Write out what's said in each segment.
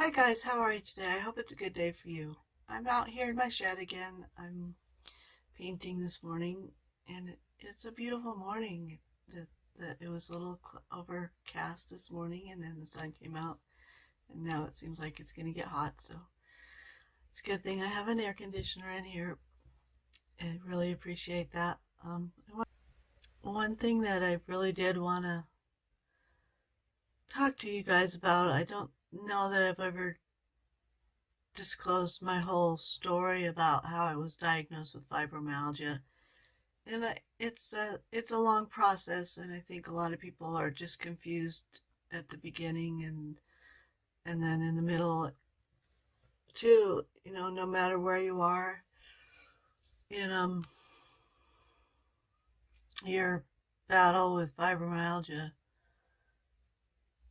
Hi guys, how are you today? I hope it's a good day for you. I'm out here in my shed again. I'm painting this morning and it's a beautiful morning. It was a little overcast this morning and then the sun came out and now it seems like it's going to get hot. So it's a good thing I have an air conditioner in here. I really appreciate that. One thing that I really did want to talk to you guys about, I don't know that I've ever disclosed my whole story about how I was diagnosed with fibromyalgia. And it's a long process, and I think a lot of people are just confused at the beginning and then in the middle too. No matter where you are in your battle with fibromyalgia,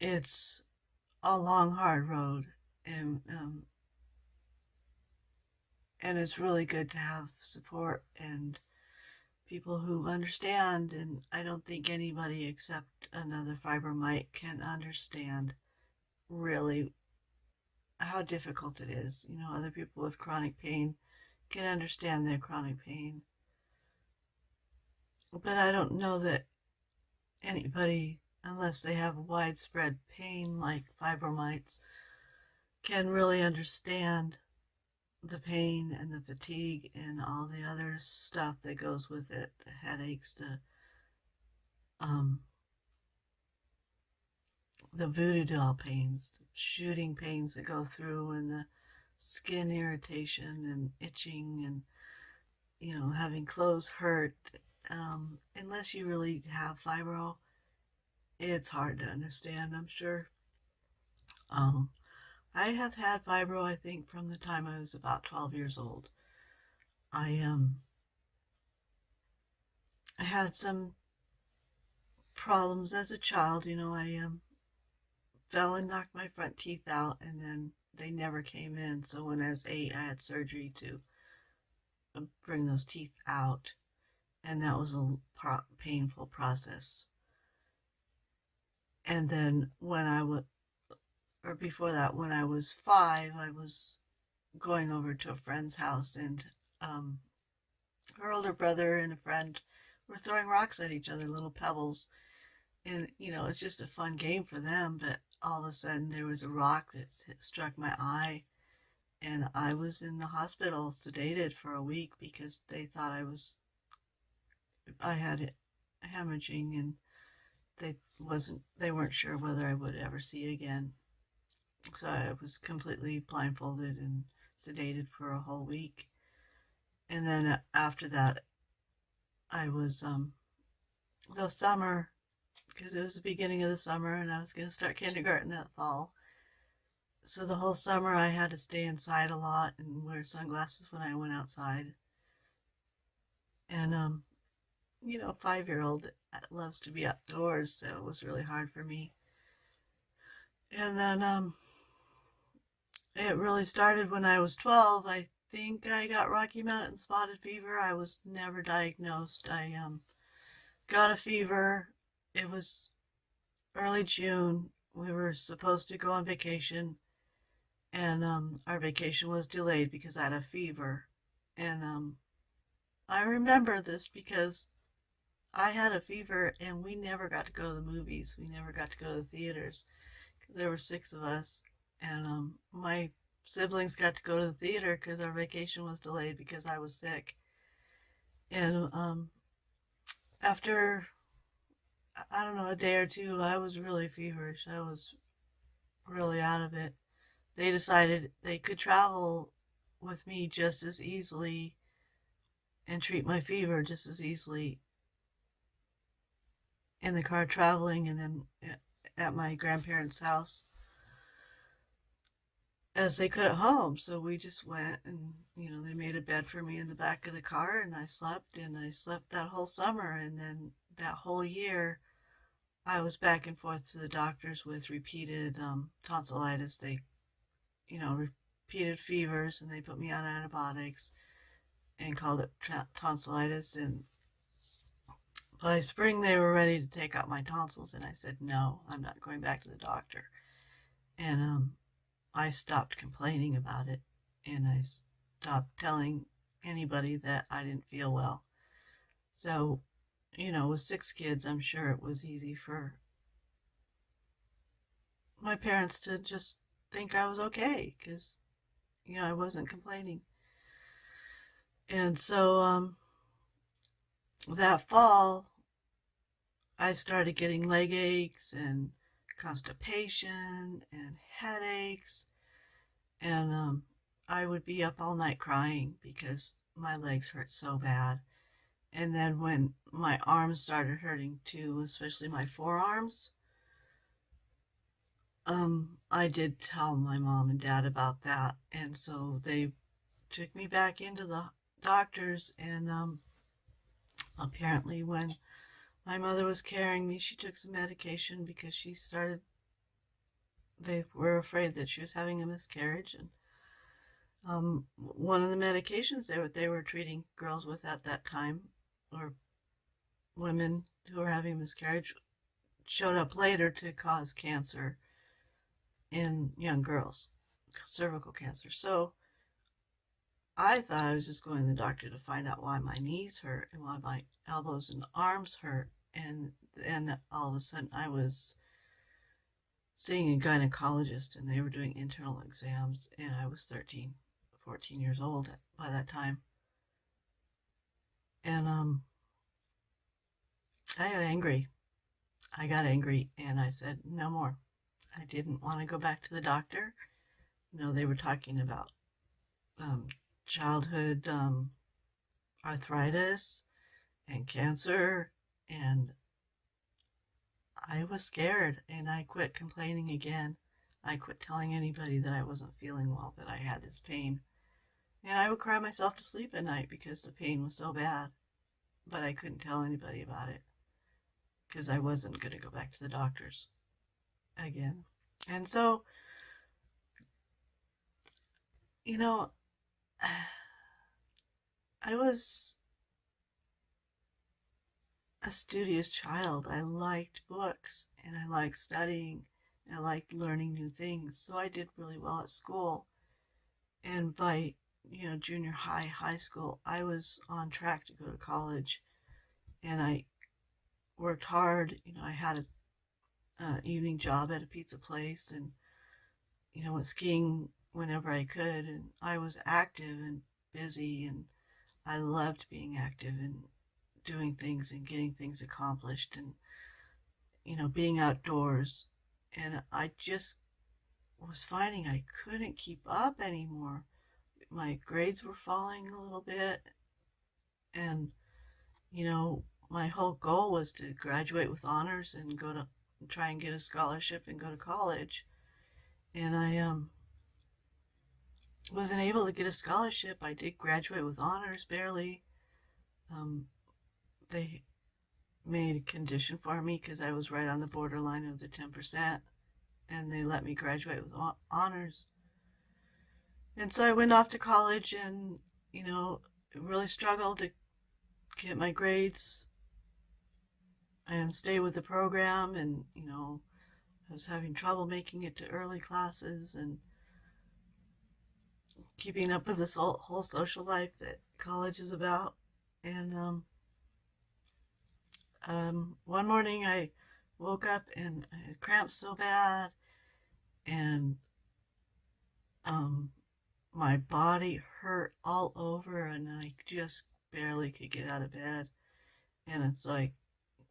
it's a long, hard road, and it's really good to have support and people who understand. And I don't think anybody except another fibromite can understand really how difficult it is. Other people with chronic pain can understand their chronic pain, but I don't know that anybody, unless they have widespread pain like fibromites, can really understand the pain and the fatigue and all the other stuff that goes with it, the headaches, um, the voodoo doll pains, shooting pains that go through, and the skin irritation and itching, and having clothes hurt. Unless you really have fibro, it's hard to understand, I'm sure. Um, I have had fibro, I think, from the time I was about 12 years old. I I had some problems as a child. I fell and knocked my front teeth out, and then they never came in. So when I was 8, I had surgery to bring those teeth out, and that was a painful process. And then or before that, when I was 5, I was going over to a friend's house, and her older brother and a friend were throwing rocks at each other, little pebbles. And, it's just a fun game for them. But all of a sudden, there was a rock that struck my eye, and I was in the hospital sedated for a week because they thought I had hemorrhaging, and they weren't sure whether I would ever see again. So I was completely blindfolded and sedated for a whole week. And then after that, I was the summer, because it was the beginning of the summer and I was going to start kindergarten that fall. So the whole summer I had to stay inside a lot and wear sunglasses when I went outside. And 5-year-old loves to be outdoors, so it was really hard for me. And then it really started when I was 12. I think I got Rocky Mountain spotted fever. I was never diagnosed. I got a fever. It was early June. We were supposed to go on vacation, and our vacation was delayed because I had a fever. And I remember this because I had a fever and we never got to go to the movies. We never got to go to the theaters. There were 6 of us, and my siblings got to go to the theater because our vacation was delayed because I was sick. And after, I don't know, a day or two, I was really feverish. I was really out of it. They decided they could travel with me just as easily and treat my fever just as easily in the car traveling and then at my grandparents' house as they could at home. So we just went, and they made a bed for me in the back of the car, and I slept that whole summer. And then that whole year I was back and forth to the doctors with repeated tonsillitis. They repeated fevers, and they put me on antibiotics and called it tonsillitis. And by spring they were ready to take out my tonsils, and I said no, I'm not going back to the doctor. And I stopped complaining about it, and I stopped telling anybody that I didn't feel well. So, with 6 kids, I'm sure it was easy for my parents to just think I was okay because, I wasn't complaining. And so, that fall, I started getting leg aches and constipation and headaches, and I would be up all night crying because my legs hurt so bad. And then when my arms started hurting too, especially my forearms, I did tell my mom and dad about that, and so they took me back into the doctors, and apparently when my mother was carrying me, she took some medication because they were afraid that she was having a miscarriage, and one of the medications they were treating girls with at that time, or women who were having miscarriage, showed up later to cause cancer in young girls, cervical cancer. So I thought I was just going to the doctor to find out why my knees hurt and why my elbows and arms hurt. And then all of a sudden I was seeing a gynecologist, and they were doing internal exams, and I was 13, 14 years old by that time. And I got angry. And I said, no more. I didn't want to go back to the doctor. They were talking about childhood arthritis and cancer, and I was scared, and I quit complaining again. I quit telling anybody that I wasn't feeling well, that I had this pain. And I would cry myself to sleep at night because the pain was so bad, but I couldn't tell anybody about it because I wasn't going to go back to the doctors again. And so, I was a studious child. I liked books, and I liked studying, and I liked learning new things. So I did really well at school. And by, junior high, high school, I was on track to go to college, and I worked hard. I had an evening job at a pizza place, and, went skiing whenever I could. And I was active and busy, and I loved being active and doing things and getting things accomplished, and being outdoors. And I just was finding I couldn't keep up anymore. My grades were falling a little bit, and my whole goal was to graduate with honors and go to try and get a scholarship and go to college. And I wasn't able to get a scholarship. I did graduate with honors, barely. They made a condition for me because I was right on the borderline of the 10%, and they let me graduate with honors. And so I went off to college, and really struggled to get my grades and stay with the program. And I was having trouble making it to early classes and keeping up with this whole social life that college is about. And one morning I woke up and I had cramps so bad, and my body hurt all over, and I just barely could get out of bed. And it's like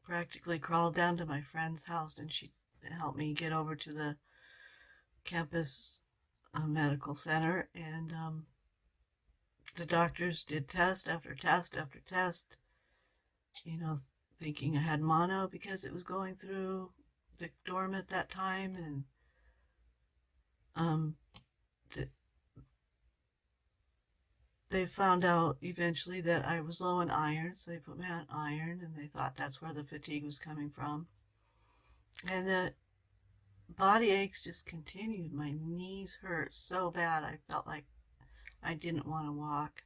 practically crawled down to my friend's house, and she helped me get over to the campus medical center. And the doctors did test after test after test, thinking I had mono because it was going through the dorm at that time. And they found out eventually that I was low in iron, so they put me on iron, and they thought that's where the fatigue was coming from. And the body aches just continued. My knees hurt so bad, I felt like I didn't want to walk.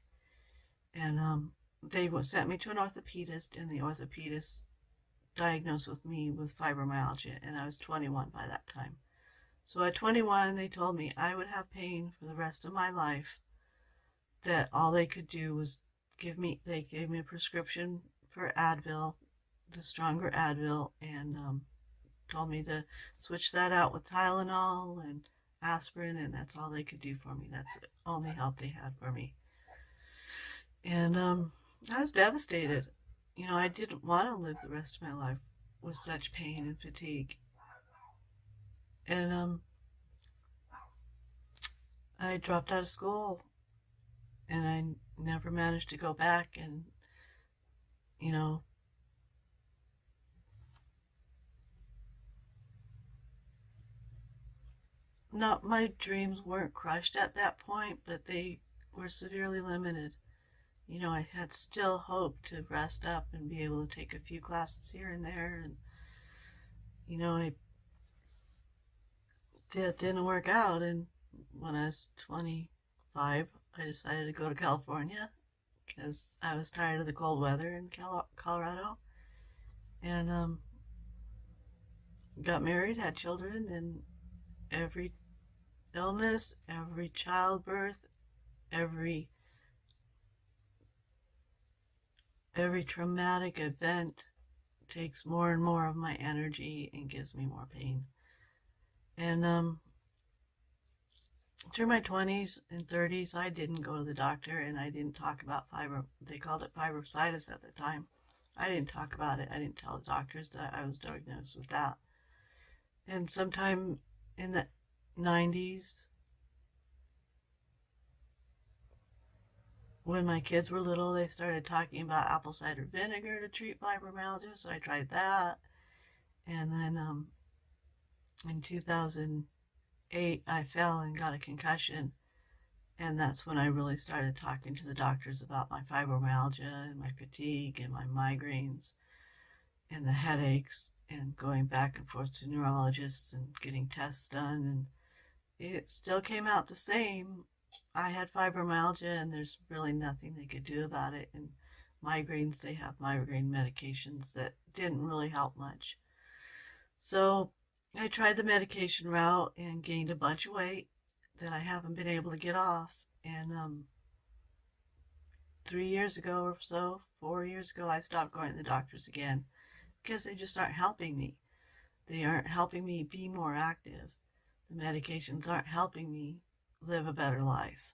And they sent me to an orthopedist, and the orthopedist diagnosed with me with fibromyalgia, and I was 21 by that time. So at 21, they told me I would have pain for the rest of my life, that all they could do was they gave me a prescription for Advil, the stronger Advil, and told me to switch that out with Tylenol and aspirin, and that's all they could do for me. That's the only help they had for me. And I was devastated. You know, I didn't want to live the rest of my life with such pain and fatigue. And I dropped out of school, and I never managed to go back. And, you know, not my dreams weren't crushed at that point, but they were severely limited. You know, I had still hope to rest up and be able to take a few classes here and there. And, you know, it didn't work out. And when I was 25, I decided to go to California because I was tired of the cold weather in Colorado. And got married, had children, and every illness, every childbirth, every traumatic event takes more and more of my energy and gives me more pain. And through my 20s and 30s, I didn't go to the doctor, and I didn't talk about they called it fibrositis at the time. I didn't talk about it. I didn't tell the doctors that I was diagnosed with that. And sometime in the 90s, when my kids were little, they started talking about apple cider vinegar to treat fibromyalgia, so I tried that. And then in 2008, I fell and got a concussion, and that's when I really started talking to the doctors about my fibromyalgia and my fatigue and my migraines and the headaches, and going back and forth to neurologists and getting tests done, and it still came out the same. I had fibromyalgia, and there's really nothing they could do about it. And migraines, they have migraine medications that didn't really help much. So I tried the medication route and gained a bunch of weight that I haven't been able to get off. And 3 years ago or so, 4 years ago, I stopped going to the doctors again because they just aren't helping me. They aren't helping me be more active. The medications aren't helping me live a better life.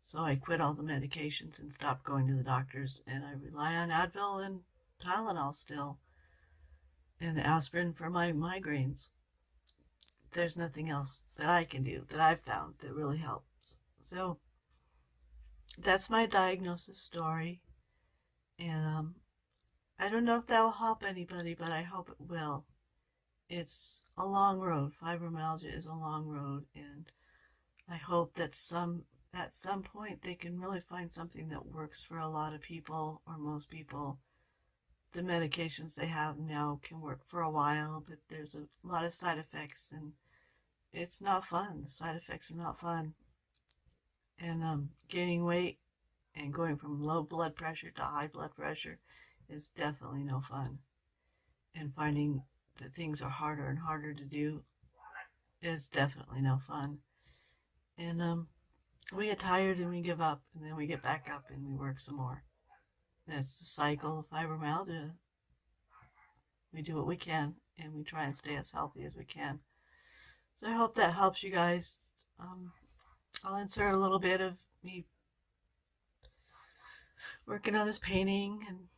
So I quit all the medications and stopped going to the doctors, and I rely on Advil and Tylenol still, and aspirin for my migraines. There's nothing else that I can do that I've found that really helps. So that's my diagnosis story, and I don't know if that will help anybody, but I hope it will. It's a long road. Fibromyalgia is a long road, and I hope that at some point they can really find something that works for a lot of people, or most people. The medications they have now can work for a while, but there's a lot of side effects, and it's not fun. The side effects are not fun. And gaining weight and going from low blood pressure to high blood pressure is definitely no fun. And finding that things are harder and harder to do is definitely no fun. And we get tired and we give up, and then we get back up and we work some more. That's the cycle of fibromyalgia. We do what we can, and we try and stay as healthy as we can. So I hope that helps you guys. I'll insert a little bit of me working on this painting, and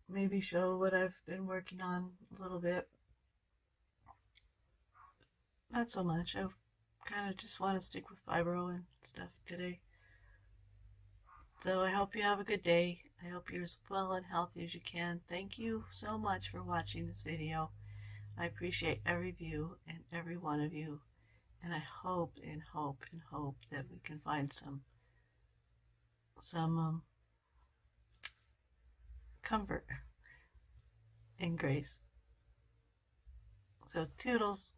maybe show what I've been working on a little bit. Not so much. I kind of just want to stick with fibro and stuff today. So I hope you have a good day. I hope you're as well and healthy as you can. Thank you so much for watching this video. I appreciate every view and every one of you. And I hope and hope and hope that we can find some comfort and grace. So toodles.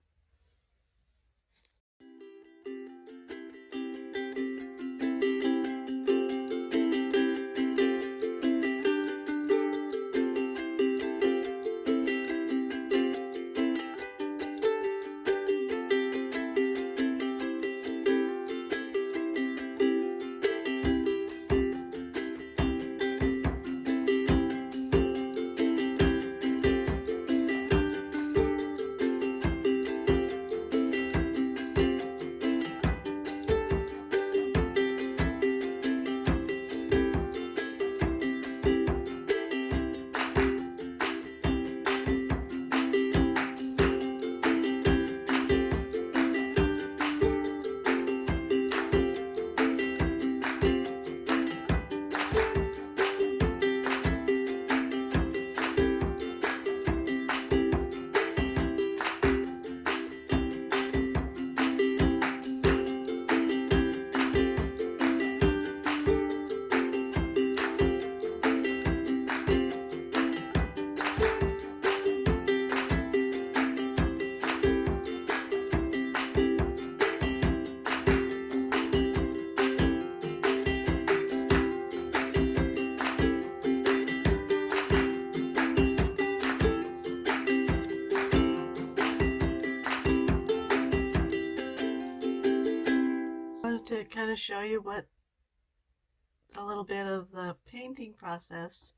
to kind of show you a little bit of the painting process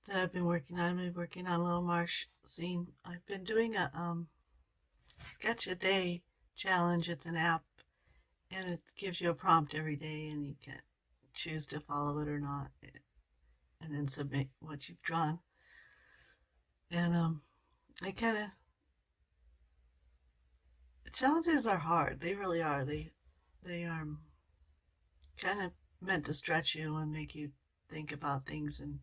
that I've been working on. I've been working on a little marsh scene. I've been doing a sketch a day challenge. It's an app, and it gives you a prompt every day, and you can choose to follow it or not, and then submit what you've drawn. And I kind of, challenges are hard. They really are. They are kind of meant to stretch you and make you think about things and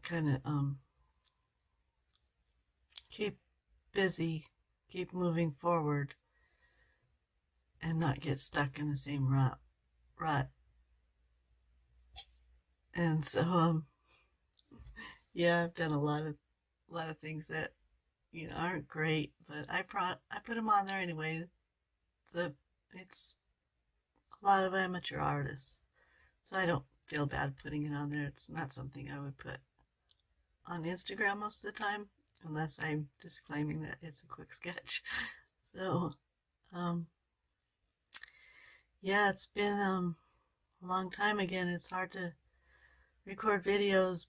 kind of keep busy, keep moving forward, and not get stuck in the same rut. And so yeah, I've done a lot of things that aren't great, but I put them on there anyway. It's a lot of amateur artists, so I don't feel bad putting it on there. It's not something I would put on Instagram most of the time, unless I'm disclaiming that it's a quick sketch. So, yeah, it's been a long time again. It's hard to record videos